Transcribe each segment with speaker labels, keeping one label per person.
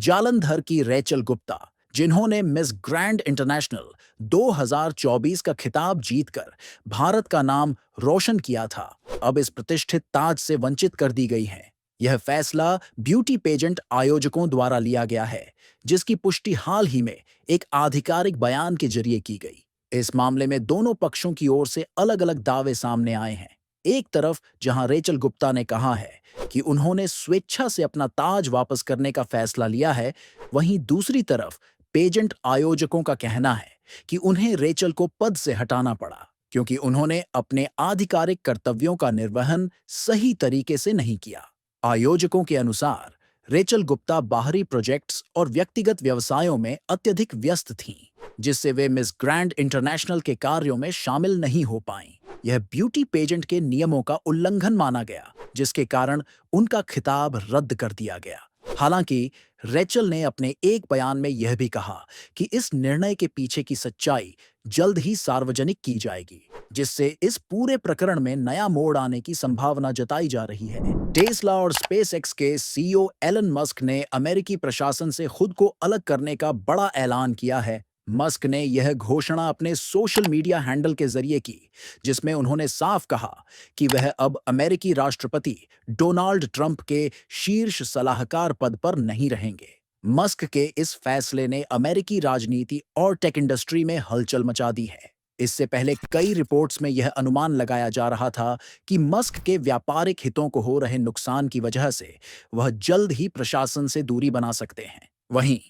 Speaker 1: जालंधर की रेचल गुप्ता, जिन्होंने miss grand international 2024 का खिताब जीतकर भारत का नाम रोशन किया था, अब इस प्रतिष्ठित ताज से वंचित कर दी गई हैं। यह फैसला ब्यूटी पेजेंट आयोजकों द्वारा लिया गया है, जिसकी पुष्टि हाल ही में एक आधिकारिक बयान के जरिए की गई। इस मामले में दोनों पक्षों की ओर से अलग-अलग दावे सामने आए हैं। एक तरफ जहां रेचल गुप्ता ने कहा है कि उन्होंने स्वेच्छा से अपना ताज वापस करने का फैसला लिया है, वहीं दूसरी तरफ पेजेंट आयोजकों का कहना है कि उन्हें रेचल को पद से हटाना पड़ा क्योंकि उन्होंने अपने आधिकारिक कर्तव्यों का निर्वहन सही तरीके से नहीं किया। आयोजकों के अनुसार रेचल गुप्ता बाहरी प्रोजेक्ट्स और व्यक्तिगत व्यवसायों में अत्यधिक व्यस्त थीं, जिससे वे मिस ग्रैंड इंटरनेशनल के कार्यों में शामिल नहीं हो पाईं। यह ब्यूटी पेजेंट के नियमों का उल्लंघन माना गया, जिसके कारण उनका खिताब रद्द कर दिया गया। हालांकि रेचल ने अपने एक बयान में यह भी कहा कि इस निर्णय के पीछे की सच्चाई जल्द ही सार्वजनिक की जाएगी, जिससे इस पूरे प्रकरण में नया मोड़ आने की संभावना जताई जा रही है। टेस्ला और स्पेसएक्स के सीईओ एलन मस्क ने अमेरिकी प्रशासन से खुद को अलग करने का बड़ा ऐलान किया है। मस्क ने यह घोषणा अपने सोशल मीडिया हैंडल के जरिए की, जिसमें उन्होंने साफ कहा कि वह अब अमेरिकी राष्ट्रपति डोनाल्ड ट्रंप के शीर्ष सलाहकार पद पर नहीं रहेंगे। मस्क के इस फैसले ने अमेरिकी राजनीति और टेक इंडस्ट्री में हलचल मचा दी है। इससे पहले कई रिपोर्ट्स में यह अनुमान लगाया जा रहा था कि मस्क के व्यापारिक हितों को हो रहे नुकसान की वजह से वह जल्द ही प्रशासन से दूरी बना सकते हैं। वहीं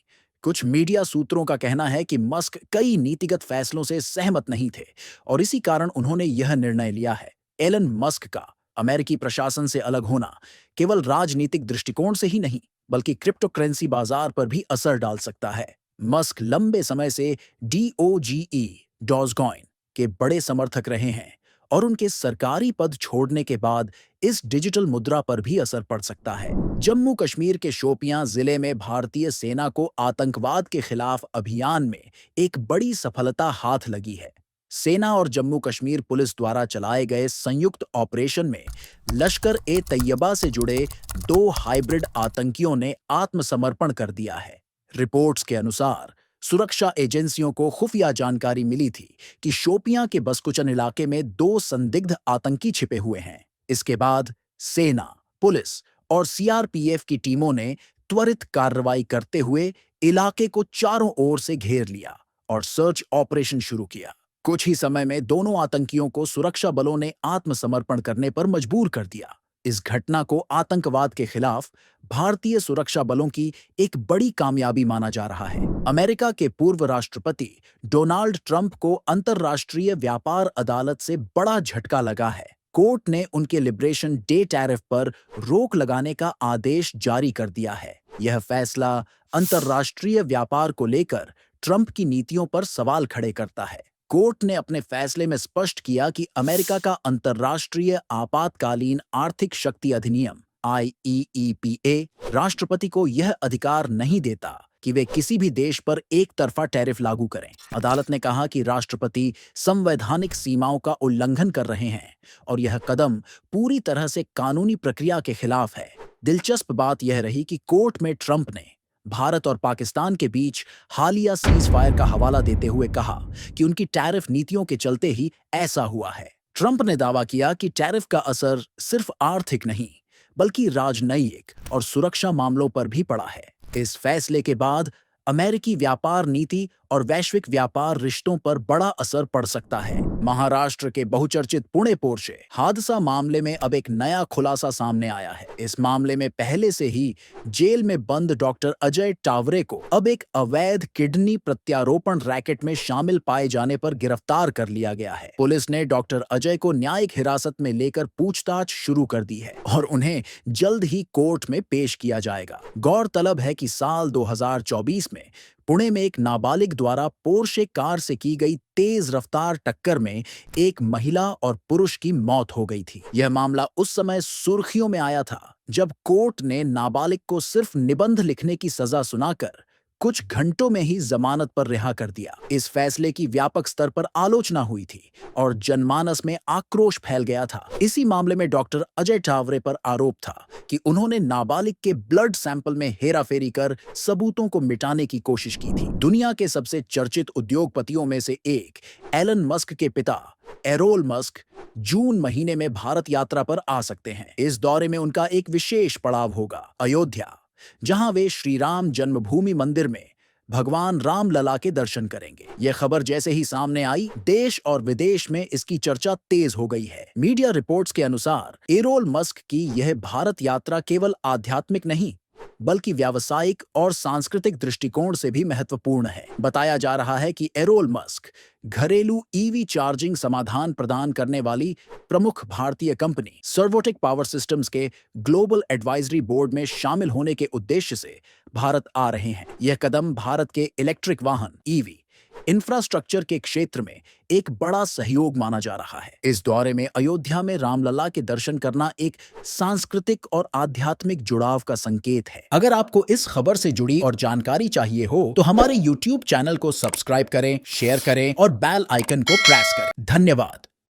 Speaker 1: कुछ मीडिया सूत्रों का कहना है कि मस्क कई नीतिगत फैसलों से सहमत नहीं थे और इसी कारण उन्होंने यह निर्णय लिया है। एलन मस्क का अमेरिकी प्रशासन से अलग होना केवल राजनीतिक दृष्टिकोण से ही नहीं, बल्कि क्रिप्टोकरेंसी बाजार पर भी असर डाल सकता है। मस्क लंबे समय से डीओजीई डॉजकॉइन के बड़े समर्थक रहे हैं और उनके सरकारी पद छोड़ने के बाद इस डिजिटल मुद्रा पर भी असर पड़ सकता है। जम्मू कश्मीर के शोपियां जिले में भारतीय सेना को आतंकवाद के खिलाफ अभियान में एक बड़ी सफलता हाथ लगी है। सेना और जम्मू कश्मीर पुलिस द्वारा चलाए गए संयुक्त ऑपरेशन में लश्कर ए तैयबा से जुड़े 2 हाइब्रिड आतंकियों ने आत्मसमर्पण कर दिया है। रिपोर्ट्स के अनुसार सुरक्षा एजेंसियों को खुफिया जानकारी मिली थी कि शोपियां के बसकुचन इलाके में 2 संदिग्ध आतंकी छिपे हुए हैं। इसके बाद सेना, पुलिस और सीआरपीएफ की टीमों ने त्वरित कार्रवाई करते हुए इलाके को चारों ओर से घेर लिया और सर्च ऑपरेशन शुरू किया। कुछ ही समय में दोनों आतंकियों को सुरक्षा बलों ने आत्मसमर्पण करने पर मजबूर कर दिया। इस घटना को आतंकवाद के खिलाफ भारतीय सुरक्षा बलों की एक बड़ी कामयाबी माना जा रहा है। अमेरिका के पूर्व राष्ट्रपति डोनाल्ड ट्रंप को अंतर्राष्ट्रीय व्यापार अदालत से बड़ा झटका लगा है। कोर्ट ने उनके लिबरेशन डे टैरिफ पर रोक लगाने का आदेश जारी कर दिया है। यह फैसला अंतर्राष्ट्रीय व्यापार को लेकर ट्रंप की नीतियों पर सवाल खड़े करता है। कोर्ट ने अपने फैसले में स्पष्ट किया कि अमेरिका का अंतर्राष्ट्रीय आपातकालीन आर्थिक शक्ति अधिनियम आईईईपीए राष्ट्रपति को यह अधिकार नहीं देता कि वे किसी भी देश पर एक तरफा टैरिफ लागू करें। अदालत ने कहा कि राष्ट्रपति संवैधानिक सीमाओं का उल्लंघन कर रहे हैं और यह कदम पूरी तरह से कानूनी प्रक्रिया के खिलाफ है। दिलचस्प बात यह रही कि कोर्ट में ट्रंप ने भारत और पाकिस्तान के बीच हालिया सीज फायर का हवाला देते हुए कहा कि उनकी टैरिफ नीतियों के चलते ही ऐसा हुआ है। ट्रंप ने दावा किया कि टैरिफ का असर सिर्फ आर्थिक नहीं, बल्कि राजनयिक और सुरक्षा मामलों पर भी पड़ा है। इस फैसले के बाद अमेरिकी व्यापार नीति और वैश्विक व्यापार रिश्तों पर बड़ा असर पड़ सकता है। महाराष्ट्र के बहुचर्चित पुणे पोर्शे हादसा मामले में अब एक नया खुलासा सामने आया है। इस मामले में पहले से ही जेल में बंद डॉक्टर अजय टावरे को अब एक अवैध किडनी प्रत्यारोपण रैकेट में शामिल पाए जाने पर गिरफ्तार कर लिया गया है। पुलिस ने डॉक्टर अजय को न्यायिक हिरासत में लेकर पूछताछ शुरू कर दी है और उन्हें जल्द ही कोर्ट में पेश किया जाएगा। गौरतलब है कि साल 2024 में पुणे में एक नाबालिग द्वारा पोर्शे कार से की गई तेज रफ्तार टक्कर में एक महिला और पुरुष की मौत हो गई थी। यह मामला उस समय सुर्खियों में आया था जब कोर्ट ने नाबालिग को सिर्फ निबंध लिखने की सजा सुनाकर कुछ घंटों में ही जमानत पर रिहा कर दिया। इस फैसले की व्यापक स्तर पर आलोचना हुई थी और जनमानस में आक्रोश फैल गया था। इसी मामले में डॉक्टर अजय टावरे पर आरोप था कि उन्होंने नाबालिग के ब्लड सैंपल में हेराफेरी कर सबूतों को मिटाने की कोशिश की थी। दुनिया के सबसे चर्चित उद्योगपतियों में से एक एलन मस्क के पिता एरोल मस्क जून महीने में भारत यात्रा पर आ सकते हैं। इस दौरे में उनका एक विशेष पड़ाव होगा अयोध्या, जहां वे श्री राम जन्मभूमि मंदिर में भगवान राम लला के दर्शन करेंगे। यह खबर जैसे ही सामने आई, देश और विदेश में इसकी चर्चा तेज हो गई है। मीडिया रिपोर्ट्स के अनुसार एरोल मस्क की यह भारत यात्रा केवल आध्यात्मिक नहीं बल्कि व्यावसायिक और सांस्कृतिक दृष्टिकोण से भी महत्वपूर्ण है। बताया जा रहा है कि एरोल मस्क घरेलू ईवी चार्जिंग समाधान प्रदान करने वाली प्रमुख भारतीय कंपनी सर्वोटेक पावर सिस्टम्स के ग्लोबल एडवाइजरी बोर्ड में शामिल होने के उद्देश्य से भारत आ रहे हैं। यह कदम भारत के इलेक्ट्रिक वाहन ईवी इंफ्रास्ट्रक्चर के क्षेत्र में एक बड़ा सहयोग माना जा रहा है। इस दौरे में अयोध्या में रामलला के दर्शन करना एक सांस्कृतिक और आध्यात्मिक जुड़ाव का संकेत है। अगर आपको इस खबर से जुड़ी और जानकारी चाहिए हो तो हमारे YouTube चैनल को सब्सक्राइब करें, शेयर करें और बेल आइकन को प्रेस करें। धन्यवाद।